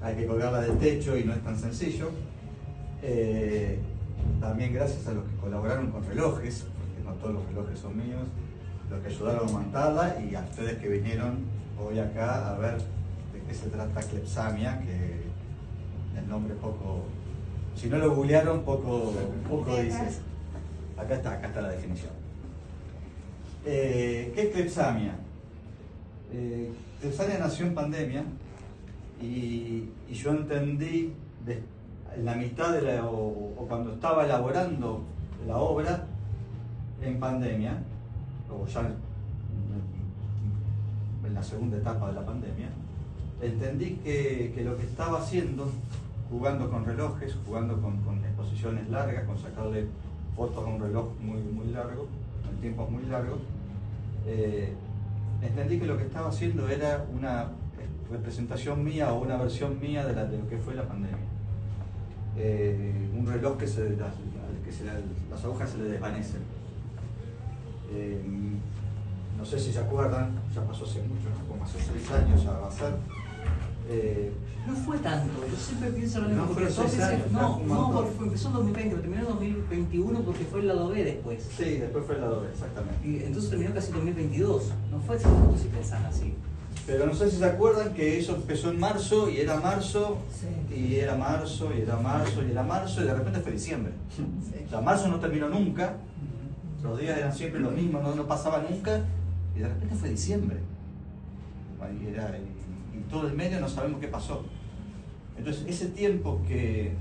hay que colgarla del techo y no es tan sencillo. También gracias a los que colaboraron con relojes, porque no todos los relojes son míos, los que ayudaron a montarla, y a ustedes que vinieron hoy acá a ver de qué se trata Clepsamia, que el nombre poco, si no lo googlearon, poco dice. Acá está la definición. ¿Qué es Clepsamia? Clepsamia nació en pandemia y yo entendí en la mitad de o cuando estaba elaborando la obra en pandemia, o ya en la segunda etapa de la pandemia, entendí que lo que estaba haciendo, jugando con relojes, jugando con exposiciones largas, con sacarle fotos a un reloj muy largo, en tiempos muy largos, entendí que lo que estaba haciendo era una representación mía o una versión mía de lo que fue la pandemia. Un reloj que las agujas se le desvanecen. No sé si se acuerdan, ya pasó hace mucho, ¿no? Como hace 6 años ya va a ser. No fue tanto, yo siempre pienso lo mismo. No fueron 6 años, porque empezó en 2020, pero terminó en 2021 porque fue el lado B después. Sí, después fue el lado B, exactamente. Y entonces terminó casi en 2022, no fue hace tanto si pensan así. Pero no sé si se acuerdan que eso empezó en marzo y era marzo, sí. y era marzo, y era marzo, y era marzo, y de repente fue diciembre. Sí. O sea, marzo no terminó nunca, los días eran siempre los mismos, no pasaba nunca, y de repente fue diciembre. Y todo el medio no sabemos qué pasó. Entonces, ese tiempo que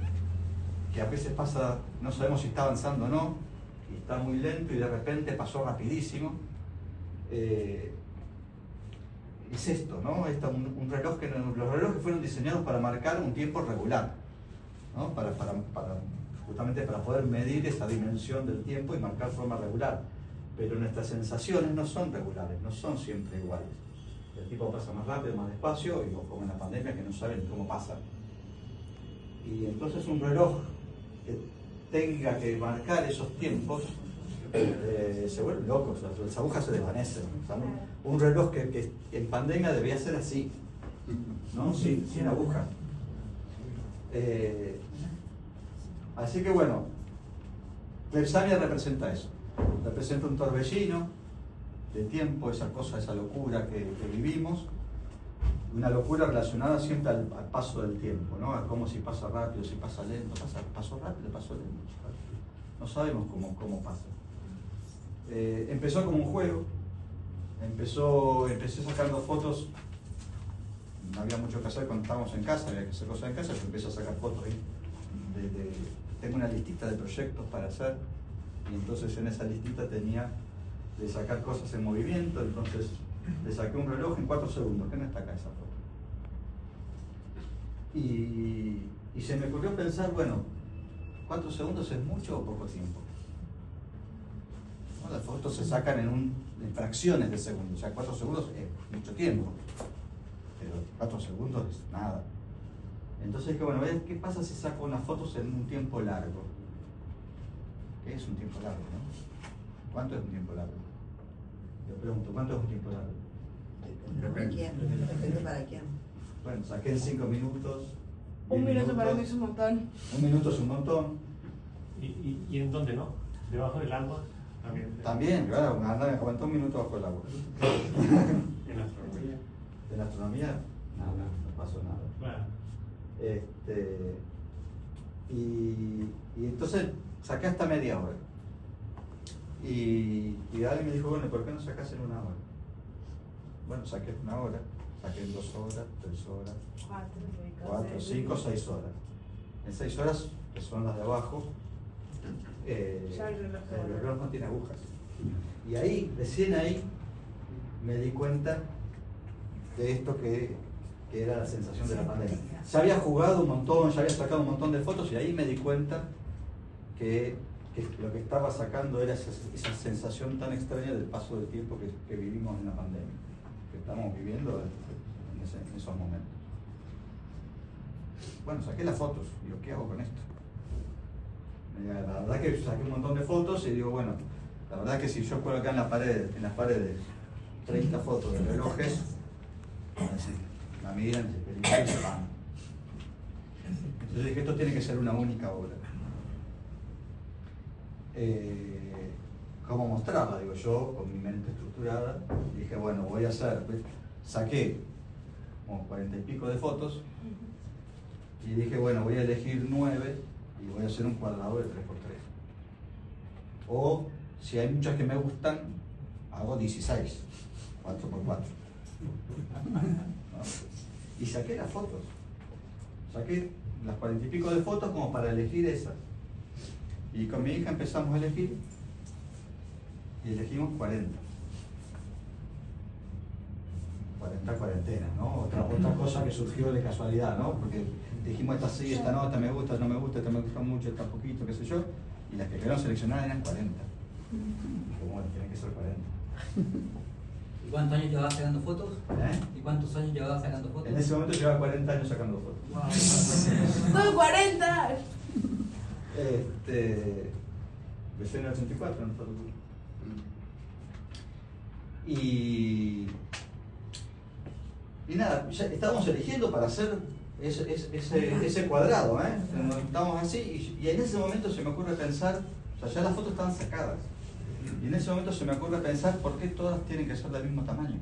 a veces pasa, no sabemos si está avanzando o no, y está muy lento, y de repente pasó rapidísimo. Es esto, ¿no? Un reloj los relojes fueron diseñados para marcar un tiempo regular, ¿no? Justamente para poder medir esa dimensión del tiempo y marcar forma regular. Pero nuestras sensaciones no son regulares, no son siempre iguales. El tiempo pasa más rápido, más despacio, y como en la pandemia que no saben cómo pasa. Y entonces un reloj que tenga que marcar esos tiempos se vuelve loco, o sea, las agujas se desvanecen. O sea, un reloj que en pandemia debía ser así, ¿no? Sin aguja. Así que bueno, Clepsamia representa eso, representa un torbellino de tiempo, esa cosa, esa locura que vivimos, una locura relacionada siempre al paso del tiempo, ¿no? A cómo si pasa rápido, si pasa lento, pasó rápido, pasó lento. No sabemos cómo pasa. Empezó como un juego, empecé sacando fotos, no había mucho que hacer cuando estábamos en casa, había que hacer cosas en casa, yo empecé a sacar fotos ahí. Tengo una listita de proyectos para hacer, y entonces en esa listita tenía de sacar cosas en movimiento, entonces le saqué un reloj en 4 segundos, que no está acá esa foto. Y se me ocurrió pensar, bueno, 4 segundos es mucho o poco tiempo. Las fotos se sacan en fracciones de segundos, o sea, 4 segundos es mucho tiempo, pero 4 segundos es nada. Entonces, ¿qué pasa si saco unas fotos en un tiempo largo? ¿Qué es un tiempo largo, no? ¿Cuánto es un tiempo largo? Yo pregunto, ¿cuánto es un tiempo largo? Depende para quién. Bueno, saqué en 5 minutos. 1 minuto para mí es un montón. 1 minuto es un montón. ¿Y en dónde no? ¿Debajo del agua? También, claro, aguantó 1 minuto bajo el agua. ¿En astronomía? En astronomía, nada, no pasó nada. Claro. Y entonces saqué hasta media hora. Y alguien me dijo, bueno, ¿por qué no sacás en 1 hora? Bueno, saqué 1 hora, saqué en 2 horas, 3 horas, 4, 5, 6 horas. En 6 horas, que son las de abajo, el reloj no tiene agujas. Y ahí, recién ahí, me di cuenta de esto que era la sensación de la pandemia. Ya había jugado un montón, ya había sacado un montón de fotos, y ahí me di cuenta que lo que estaba sacando era esa sensación tan extraña del paso del tiempo que vivimos en la pandemia, que estamos viviendo en esos momentos. Bueno, saqué las fotos, digo, ¿qué hago con esto? La verdad que saqué un montón de fotos y digo, bueno, la verdad que si yo cuelgo acá en las paredes 30 fotos de relojes, la miran y se van. Entonces dije, esto tiene que ser una única obra. ¿Cómo mostrarla? Digo, yo con mi mente estructurada dije, bueno, voy a hacer, saqué como 40 y pico de fotos y dije, bueno, voy a elegir 9 y voy a hacer un cuadrado de 3x3. O si hay muchas que me gustan, hago 16, 4x4. ¿No? Y saqué las fotos. Saqué las 40 y pico de fotos como para elegir esas. Y con mi hija empezamos a elegir y elegimos 40. 40 cuarentenas, ¿no? Otra cosa que surgió de casualidad, ¿no? Porque dijimos esta sí, esta no, esta me gusta, no me gusta, esta me gusta mucho, esta poquito, qué sé yo. Y las que quedaron seleccionadas eran 40. Y bueno, tienen que ser 40. ¿Y cuántos años llevabas sacando fotos? ¿Eh? ¿Y cuántos años llevabas sacando fotos? En ese momento llevaba 40 años sacando fotos. Wow. ¡Son 40! Empecé en el 84, no recuerdo. Y nada, ya estábamos eligiendo para hacer ese cuadrado, ¿eh? Estábamos así y en ese momento se me ocurre pensar, o sea, ya las fotos estaban sacadas, y en ese momento se me ocurre pensar por qué todas tienen que ser del mismo tamaño.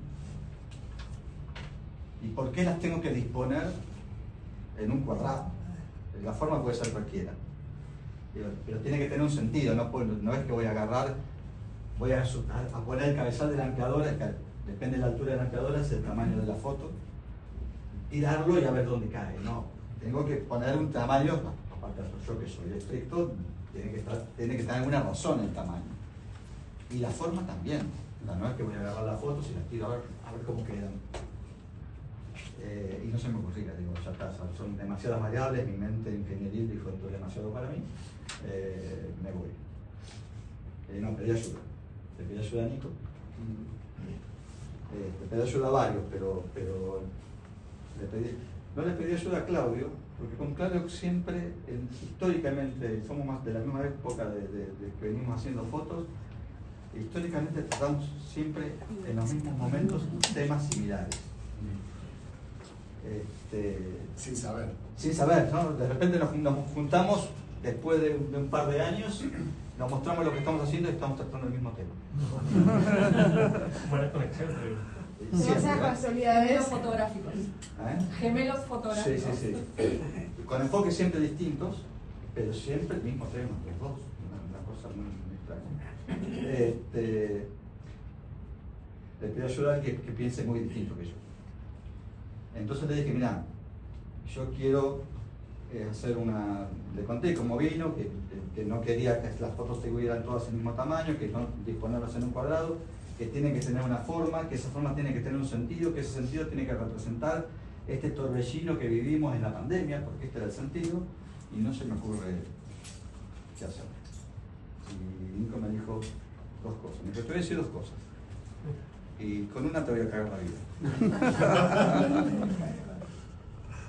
¿Y por qué las tengo que disponer en un cuadrado? La forma puede ser cualquiera, pero tiene que tener un sentido, no es que voy a agarrar, voy a poner el cabezal de la ampliadora, depende de la altura de la ampliadora, es el tamaño de la foto, tirarlo y a ver dónde cae. No, tengo que poner un tamaño, aparte yo que soy estricto, tiene que tener alguna razón el tamaño. Y la forma también. No es que voy a agarrar las fotos y las tiro a ver cómo quedan. Y no se me ocurría, digo, ya está, son demasiadas variables, mi mente ingenieril dijo esto es demasiado para mí, me voy. No, pedí ayuda. Le pedí ayuda a Nico. Le pedí ayuda a varios, pero no le pedí ayuda a Claudio, porque con Claudio siempre, históricamente, somos más de la misma época de que venimos haciendo fotos, históricamente tratamos siempre en los mismos momentos temas similares. Sin saber. Sin saber, ¿no? De repente nos juntamos después de un par de años, nos mostramos lo que estamos haciendo y estamos tratando el mismo tema. Buena conexión, pero... No Siempre, seas ¿eh? casualidades. Gemelos fotográficos. Gemelos fotográficos. Sí. Con enfoques siempre distintos, pero siempre el mismo tema, los dos. Una cosa muy extraña. Le pido ayuda a alguien que piense muy distinto que yo. Entonces le dije, mira, yo quiero hacer una... Le conté cómo vino, que no quería que las fotos tuvieran todas el mismo tamaño, que no disponerlas en un cuadrado, que tienen que tener una forma, que esa forma tiene que tener un sentido, que ese sentido tiene que representar este torbellino que vivimos en la pandemia, porque este era el sentido, y no se me ocurre qué hacer. Y Nico me dijo dos cosas. Me dijo, te voy a decir dos cosas. Y con una te voy a cagar la vida.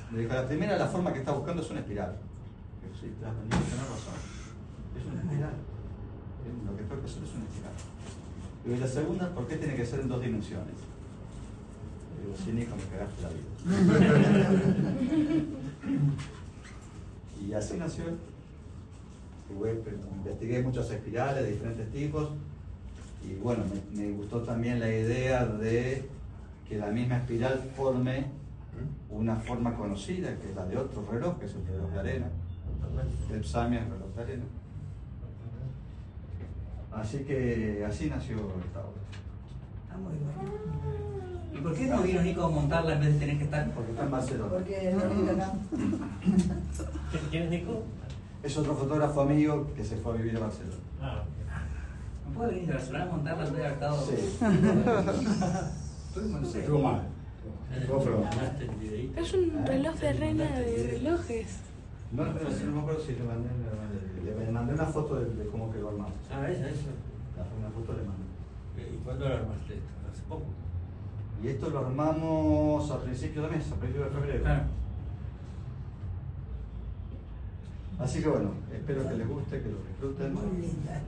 Me dijo, la primera, la forma que está buscando es una espiral. Yo, sí, claro, Nico, tenés razón. Es una espiral. Lo que tengo que hacer es una espiral. Y la segunda, ¿por qué tiene que ser en dos dimensiones? Y digo, sí, Nico, me cagaste la vida. Y así nació. Investigué muchas espirales de diferentes tipos. Y bueno, me gustó también la idea de que la misma espiral forme una forma conocida, que es la de otro reloj, que es el reloj de arena. El Psamia, el reloj de arena. Así que así nació esta obra. Está muy bueno. ¿Y por qué no vino Nico a montarla en vez de tener que estar? Porque está en Barcelona. Porque no vive acá. ¿Quién es Nico? Es otro fotógrafo amigo que se fue a vivir a Barcelona. Ah, ¿No puede venir de Barcelona a montarla en vez de haber estado? Sí. Estuvo mal. Estuvo pero mal. Es un reloj de reina de relojes. No me acuerdo si le mandé una foto de cómo quedó armado. Ah, eso. Una foto le mandé. ¿Y cuándo lo armaste esto? ¿Hace poco? Y esto lo armamos a principios de mes, a principios de febrero. Claro. Así que bueno, espero que les guste, que lo disfruten. Muy linda.